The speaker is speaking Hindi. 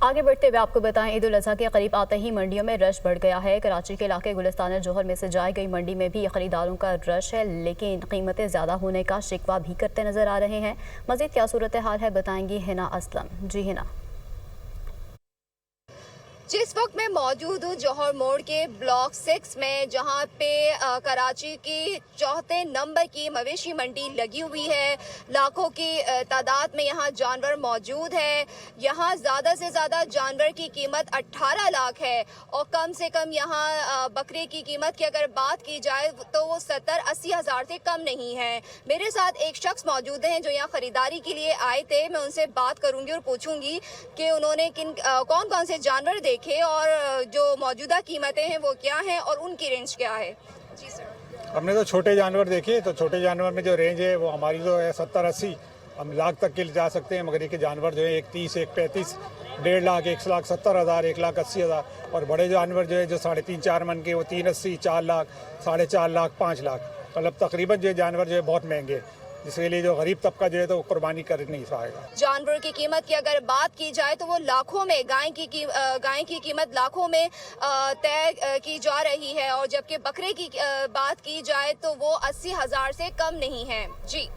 आगे बढ़ते हुए आपको बताएं, ईद उल अजहा के करीब आते ही मंडियों में रश बढ़ गया है। कराची के इलाके गुलिस्तान जोहर में से जाई गई मंडी में भी खरीदारों का रश है, लेकिन कीमतें ज़्यादा होने का शिकवा भी करते नजर आ रहे हैं। मज़ीद क्या सूरत हाल है बताएंगी हिना असलम। जी हिना। जिस वक्त मैं मौजूद हूँ जौहर मोड़ के ब्लॉक 6 में, जहाँ पे कराची की चौथे नंबर की मवेशी मंडी लगी हुई है। लाखों की तादाद में यहाँ जानवर मौजूद है। यहाँ ज़्यादा से ज़्यादा जानवर की कीमत 18 लाख है और कम से कम यहाँ बकरे की कीमत की अगर बात की जाए तो वो 70-80 हज़ार से कम नहीं है। मेरे साथ एक शख्स मौजूद हैं जो यहाँ ख़रीदारी के लिए आए थे। मैं उनसे बात करूँगी और पूछूँगी कि उन्होंने कौन कौन से जानवर देखे और जो मौजूदा कीमतें हैं वो क्या हैं और उनकी रेंज क्या है। जी सर। हमने तो छोटे जानवर देखे, तो छोटे जानवर में जो रेंज है वो हमारी जो है 70-80 हम लाख तक के जा सकते हैं, मगर ये के जानवर जो है 1 30, 1 35, 1.5 लाख, 1,70,000, 1,80,000 और बड़े जानवर जो है जो 3.5-4 मन के वो 380, 4 लाख, 4.5 लाख, 5 लाख, मतलब तकरीबन जो जानवर जो है बहुत महंगे, जिसके लिए जो गरीब तबका जो है तो कुर्बानी कर नहीं पाएगा। जानवर की कीमत की अगर बात की जाए तो वो लाखों में, गाय की कीमत लाखों में तय की जा रही है और जबकि बकरे की बात की जाए तो वो 80 हज़ार से कम नहीं है। जी।